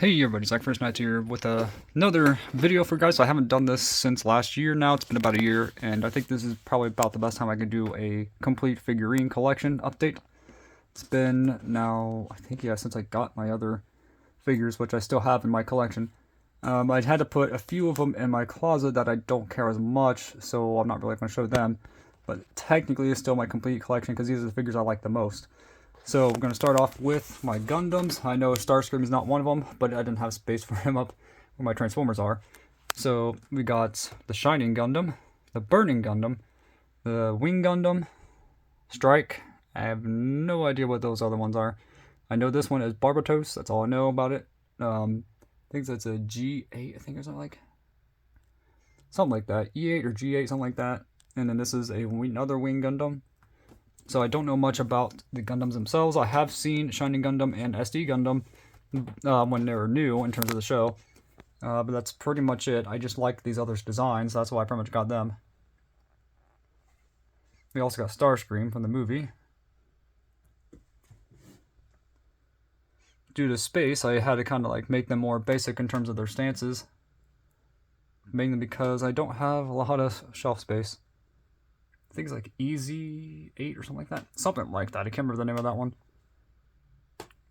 Hey everybody, Zach First Night here with another video for you guys. I haven't done this since last year now. It's been about a year, and I think this is probably about the best time I can do a complete figurine collection update. It's been now, I think, yeah, since I got my other figures, which I still have in my collection. I had to put a few of them in my closet that I don't care as much, so I'm not really going to show them. But technically, it's still my complete collection because these are the figures I like the most. So we're going to start off with my Gundams. I know Starscream is not one of them, but I didn't have space for him up where my Transformers are. So we got the Shining Gundam, the Burning Gundam, the Wing Gundam, Strike. I have no idea what those other ones are. I know this one is Barbatos. That's all I know about it. I think that's a G8, I think, or something like that. E8 or G8, something like that. And then this is another Wing Gundam. So I don't know much about the Gundams themselves. I have seen Shining Gundam and SD Gundam when they were new in terms of the show. But that's pretty much it. I just like these other designs. That's why I pretty much got them. We also got Starscream from the movie. Due to space, I had to kind of like make them more basic in terms of their stances. Mainly because I don't have a lot of shelf space. I think it's like Easy 8 or something like that. Something like that. I can't remember the name of that one.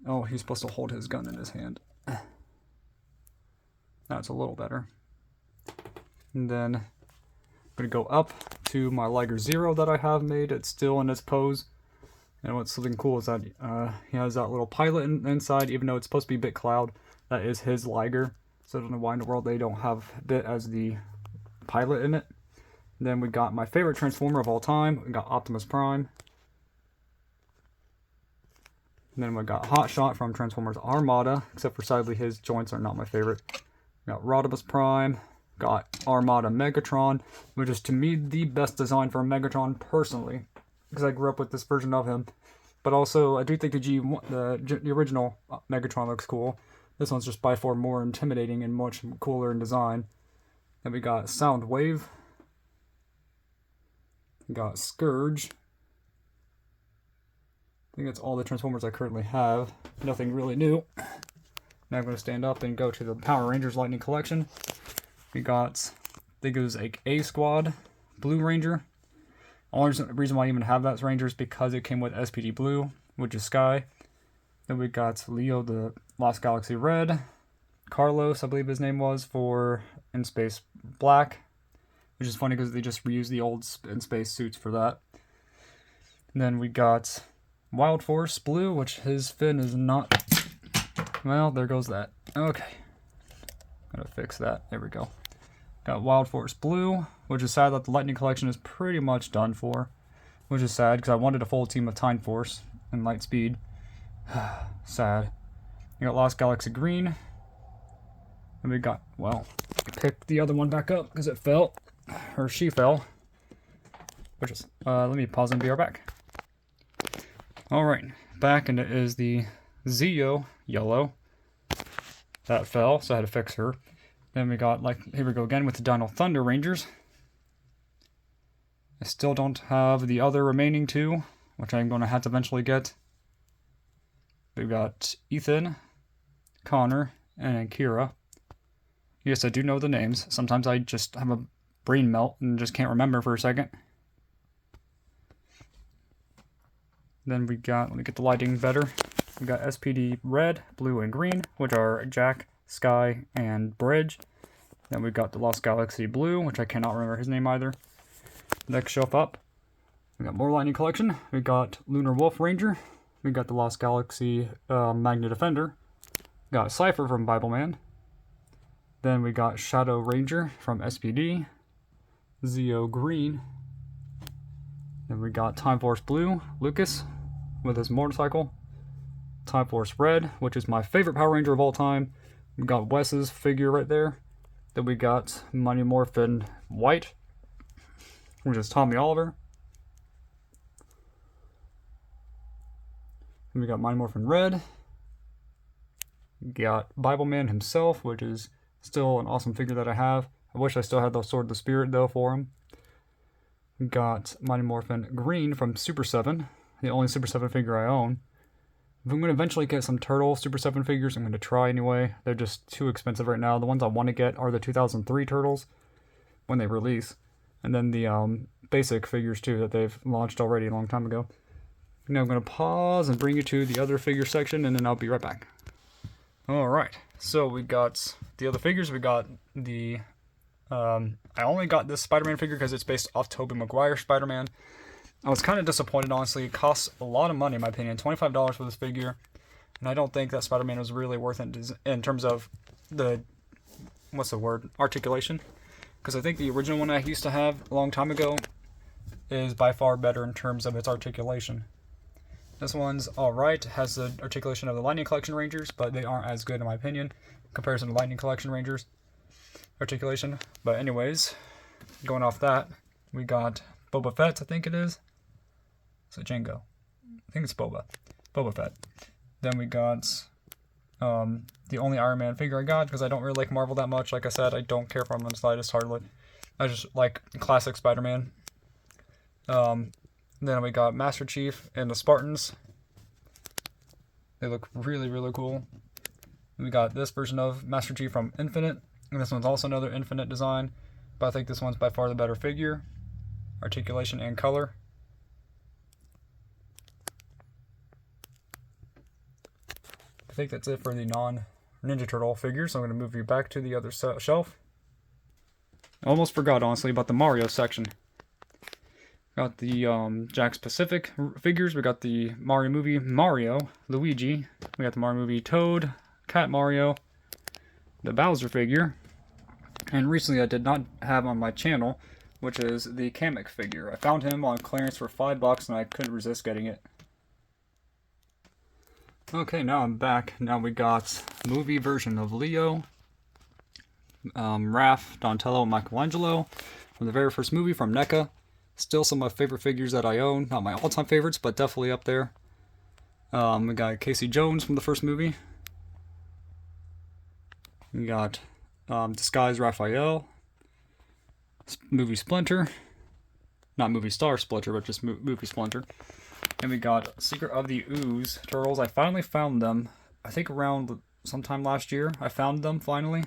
Oh, he's supposed to hold his gun in his hand. That's a little better. And then I'm going to go up to my Liger Zero that I have made. It's still in its pose. And what's something cool is that he has that little pilot inside, even though it's supposed to be Bit Cloud. That is his Liger. So I don't know why in the world they don't have Bit as the pilot in it. Then we got my favorite Transformer of all time. We got Optimus Prime. And then we got Hotshot from Transformers Armada, except for sadly his joints are not my favorite. We got Rodimus Prime. Got Armada Megatron, which is to me the best design for a Megatron personally, because I grew up with this version of him. But also, I do think the original Megatron looks cool. This one's just by far more intimidating and much cooler in design. Then we got Soundwave. Got Scourge. I think that's all the Transformers I currently have. Nothing really new. Now I'm going to stand up and go to the Power Rangers Lightning Collection. We got, I think it was like A Squad Blue Ranger. Only reason why I even have that Ranger is because it came with SPD Blue, which is Sky. Then we got Leo the Lost Galaxy Red. Carlos, I believe his name was, for In Space Black. Which is funny because they just reused the old In Space suits for that. And then we got Wild Force Blue, which his fin is not... Well, there goes that. Okay. Gotta fix that. There we go. Got Wild Force Blue, which is sad that the Lightning Collection is pretty much done for. Which is sad because I wanted a full team of Time Force and Lightspeed. Sad. We got Lost Galaxy Green. And we got, well, pick the other one back up because it fell. Or she fell. Which is, let me pause and be right back. Alright, back, and it is the Zeo Yellow. That fell, so I had to fix her. Then we got, like, here we go again with the Dino Thunder Rangers. I still don't have the other remaining two, which I'm going to have to eventually get. We've got Ethan, Connor, and Kira. Yes, I do know the names. Sometimes I just have a brain melt and just can't remember for a second. Then we got, let me get the lighting better. We got SPD Red, Blue, and Green, which are Jack, Sky, and Bridge. Then we got the Lost Galaxy Blue, which I cannot remember his name either. Next shelf up, we got more Lightning Collection. We got Lunar Wolf Ranger. We got the Lost Galaxy Magna Defender. Got Cypher from Bible Man. Then we got Shadow Ranger from SPD. Zeo Green. Then we got Time Force Blue, Lucas, with his motorcycle. Time Force Red, which is my favorite Power Ranger of all time. We got Wes's figure right there. Then we got Mighty Morphin White, which is Tommy Oliver. And we got Mighty Morphin Red. We got Bible Man himself, which is still an awesome figure that I have. I wish I still had the Sword of the Spirit, though, for him. Got Mighty Morphin Green from Super 7, the only Super 7 figure I own. If I'm going to eventually get some Turtle Super 7 figures, I'm going to try anyway. They're just too expensive right now. The ones I want to get are the 2003 Turtles when they release. And then the basic figures too that they've launched already a long time ago. Now I'm going to pause and bring you to the other figure section, and then I'll be right back. Alright, so we got the other figures. We got the... I only got this Spider-Man figure because it's based off Tobey Maguire Spider-Man. I was kind of disappointed, honestly. It costs a lot of money, in my opinion. $25 for this figure. And I don't think that Spider-Man was really worth it in terms of the... what's the word? Articulation. Because I think the original one I used to have a long time ago is by far better in terms of its articulation. This one's alright. Has the articulation of the Lightning Collection Rangers, but they aren't as good, in my opinion, in comparison to Lightning Collection Rangers articulation. But anyways, going off that, we got Boba Fett, I think it is. So Jango. I think it's Boba Fett. Then we got the only Iron Man figure I got, because I don't really like Marvel that much. Like I said, I don't care for him in the slightest, hardly. I just like classic Spider-Man. Then we got Master Chief and the Spartans. They look really, really cool. We got this version of Master Chief from Infinite. And this one's also another Infinite design. But I think this one's by far the better figure. Articulation and color. I think that's it for the non-Ninja Turtle figures. So I'm going to move you back to the other shelf. I almost forgot, honestly, about the Mario section. Got the Jakks Pacific figures. We got the Mario movie Mario, Luigi. We got the Mario movie Toad, Cat Mario, the Bowser figure. And recently I did not have on my channel, which is the Kamek figure. I found him on clearance for $5 and I couldn't resist getting it. Okay, now I'm back. Now we got movie version of Leo, Raph, Donatello, and Michelangelo from the very first movie from NECA. Still some of my favorite figures that I own. Not my all-time favorites, but definitely up there. We got Casey Jones from the first movie. We got Disguised Raphael. Movie Splinter. Not movie star Splinter, but just movie Splinter. And we got Secret of the Ooze Turtles. I finally found them. I think around sometime last year. I found them finally.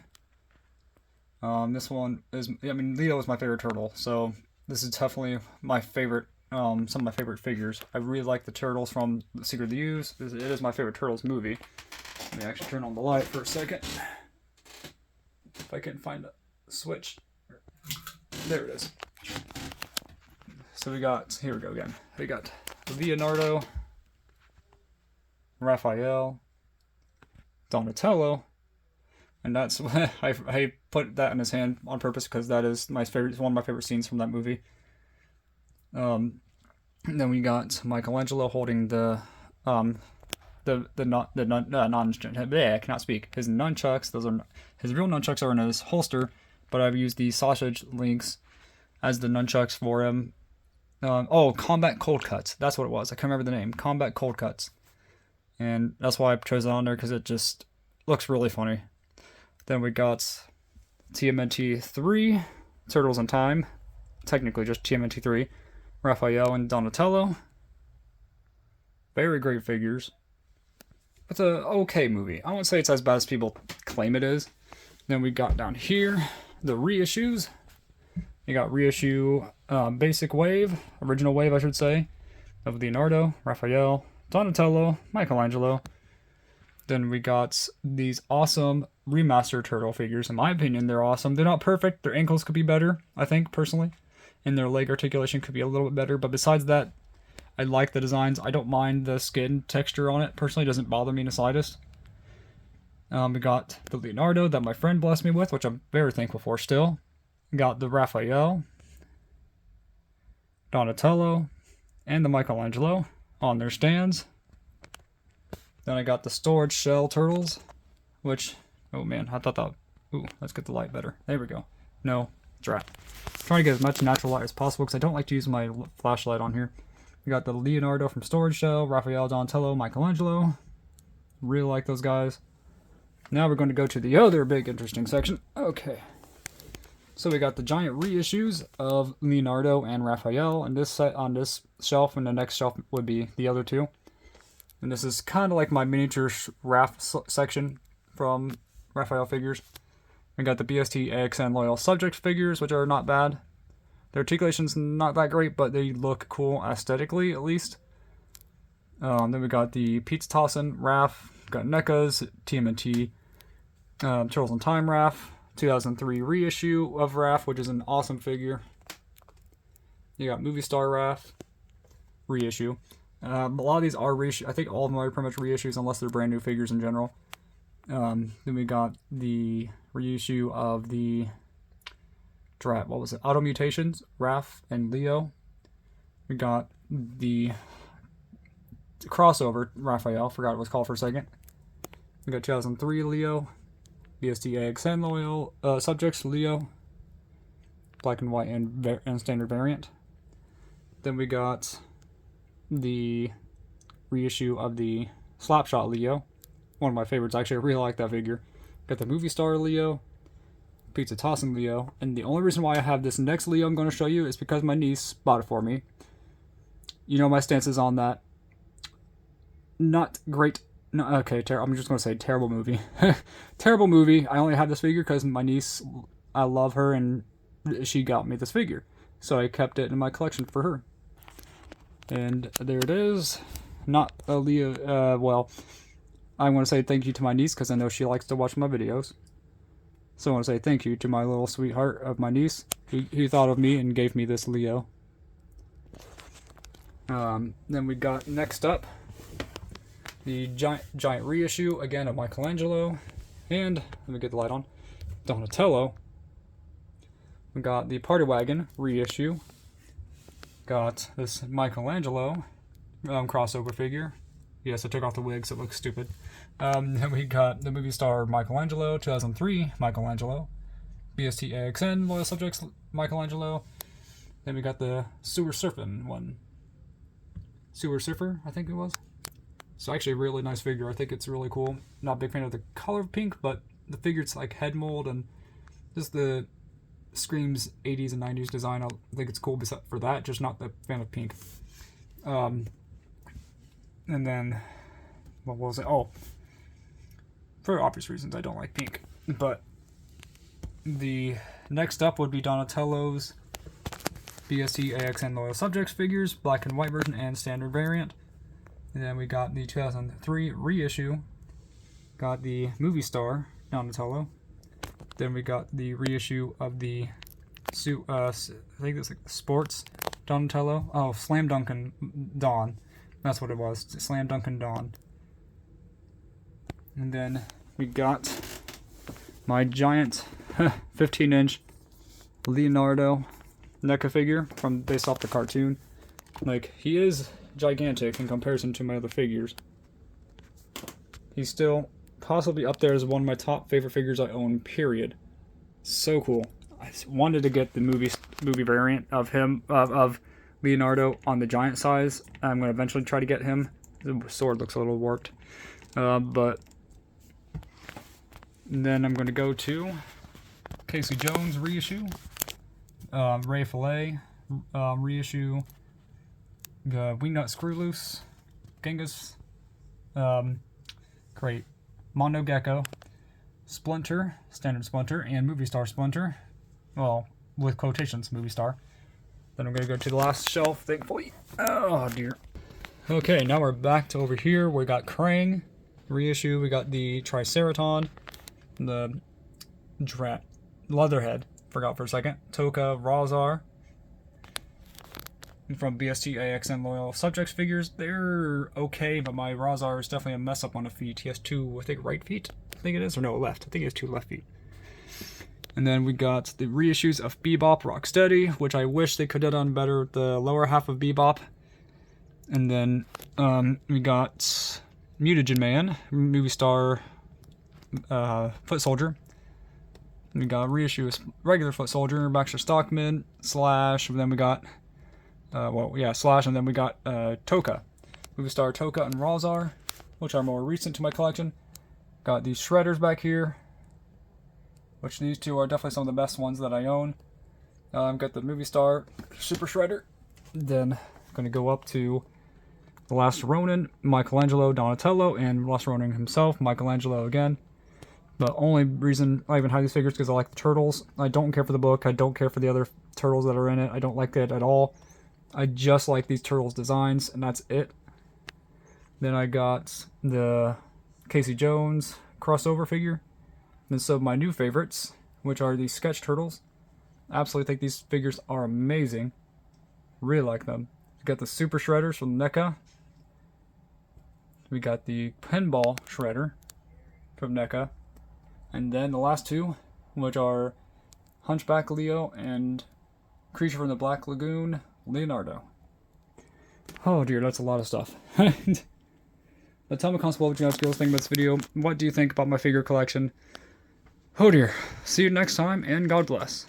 This one is... I mean, Leo is my favorite turtle, so... This is definitely my favorite, some of my favorite figures. I really like the Turtles from The Secret of the Ooze. It is my favorite Turtles movie. Let me actually turn on the light for a second. If I can find a switch. There it is. So we got, here we go again. We got Leonardo, Raphael, Donatello, and that's I put that in his hand on purpose because that is my favorite, one of my favorite scenes from that movie. And then we got Michelangelo holding the I cannot speak. His nunchucks. Those are his real nunchucks are in his holster, but I've used the sausage links as the nunchucks for him. Combat Cold Cuts. That's what it was. I can't remember the name. Combat Cold Cuts, and that's why I chose it on there because it just looks really funny. Then we got TMNT 3, Turtles in Time, technically just TMNT 3, Raphael and Donatello. Very great figures. It's a okay movie. I won't say it's as bad as people claim it is. Then we got down here, the reissues. You got reissue Basic Wave, Original Wave I should say, of Leonardo, Raphael, Donatello, Michelangelo. Then we got these awesome remastered turtle figures. In my opinion, they're awesome. They're not perfect. Their ankles could be better, I think, personally. And their leg articulation could be a little bit better. But besides that, I like the designs. I don't mind the skin texture on it. Personally, it doesn't bother me in the slightest. We got the Leonardo that my friend blessed me with, which I'm very thankful for still. We got the Raphael, Donatello, and the Michelangelo on their stands. Then I got the Storage Shell Turtles, which, oh man, I thought that, ooh, let's get the light better. There we go. No, it's right. Trying to get as much natural light as possible because I don't like to use my flashlight on here. We got the Leonardo from Storage Shell, Raphael, Donatello, Michelangelo. Really like those guys. Now we're going to go to the other big interesting section. Okay. So we got the giant reissues of Leonardo and Raphael, and this set on this shelf, and the next shelf would be the other two. And this is kind of like my miniature section from Raphael figures. We got the BST AXN Loyal Subject figures, which are not bad. Their articulation's not that great, but they look cool aesthetically, at least. Then we got the Pizza Tossin Raph, got NECA's, TMNT, Turtles in Time Raph, 2003 reissue of Raph, which is an awesome figure. You got Movie Star Raph, reissue. A lot of these are reissue. I think all of them are pretty much reissues, unless they're brand new figures in general. Then we got the reissue of the what was it? Auto Mutations, Raph and Leo. We got the crossover Raphael, forgot what it was called for a second. We got 2003 Leo, BST AXN Loyal Subjects Leo, black and white and standard variant. Then we got the reissue of the Slapshot Leo, one of my favorites. Actually, I really like that figure. Got the Movie Star Leo, Pizza Tossin Leo, and the only reason why I have this next Leo I'm going to show you is because my niece bought it for me. You know my stances on that. Not great. No, okay, I'm just going to say terrible movie. Terrible movie. I only have this figure because my niece, I love her, and she got me this figure. So I kept it in my collection for her. And there it is. Not a Leo, well, I want to say thank you to my niece because I know she likes to watch my videos. So I want to say thank you to my little sweetheart of my niece who thought of me and gave me this Leo. Then we got next up the giant reissue again of Michelangelo, and let me get the light on, Donatello. We got the Party Wagon reissue. Got this Michelangelo crossover figure. Yes, I took off the wig so it looks stupid. Then we got the Movie Star Michelangelo, 2003 Michelangelo, BST AXN Loyal Subjects Michelangelo. Then we got the Sewer Surfing one. Sewer Surfer, I think it was. It's actually a really nice figure. I think it's really cool. Not a big fan of the color of pink, but the figure's like head mold and just the screams 80s and 90s design. I think it's cool for that, just not the fan of pink. And then, what was it? Oh, for obvious reasons, I don't like pink. But the next up would be Donatello's BST AXN Loyal Subjects figures, black and white version and standard variant. And then we got the 2003 reissue. Got the Movie Star Donatello. Then we got the reissue of the I think it's like Sports Donatello. Oh, Slam Dunkin' Dawn. That's what it was. Slam Dunkin' Dawn. And then we got my giant 15-inch Leonardo NECA figure based off the cartoon. Like, he is gigantic in comparison to my other figures. He's still possibly up there as one of my top favorite figures I own, period. So cool. I wanted to get the movie variant of him, of Leonardo on the giant size. I'm going to eventually try to get him. The sword looks a little warped. But then I'm going to go to Casey Jones reissue, Ray Fillet reissue, the Wingnut Screw Loose, Genghis, Crate, Mondo Gecko, Splinter, Standard Splinter, and Movie Star Splinter. Well, with quotations, Movie Star. Then I'm going to go to the last shelf, thankfully. Oh, dear. Okay, now we're back to over here. We got Krang reissue. We got the Triceraton, the Leatherhead. Forgot for a second. Toka Razar. From BST AXN Loyal Subjects figures. They're okay, but my Razar is definitely a mess up on the feet. He has two, I think, right feet? I think it is. Or no, left. I think he has two left feet. And then we got the reissues of Bebop Rocksteady, which I wish they could have done better with the lower half of Bebop. And then we got Mutagen Man, Movie Star Foot Soldier. We got reissues regular Foot Soldier, Baxter Stockman, Slash, and then we got Slash, and then we got Toka. Movie Star Toka and Razar, which are more recent to my collection. Got these Shredders back here, which these two are definitely some of the best ones that I own. Got the Movie Star Super Shredder. Then I'm going to go up to The Last Ronin, Michelangelo, Donatello, and Last Ronin himself, Michelangelo again. The only reason I even have these figures is because I like the turtles. I don't care for the book. I don't care for the other turtles that are in it. I don't like it at all. I just like these turtles designs, and that's it. Then I got the Casey Jones crossover figure. Then some of my new favorites, which are these sketch turtles. I absolutely think these figures are amazing. Really like them. We got the Super Shredders from NECA. We got the Pinball Shredder from NECA. And then the last two, which are Hunchback Leo and Creature from the Black Lagoon, Leonardo. Oh dear, that's a lot of stuff. But tell me comments below what you guys think about this video. What do you think about my figure collection? Oh dear. See you next time, and God bless.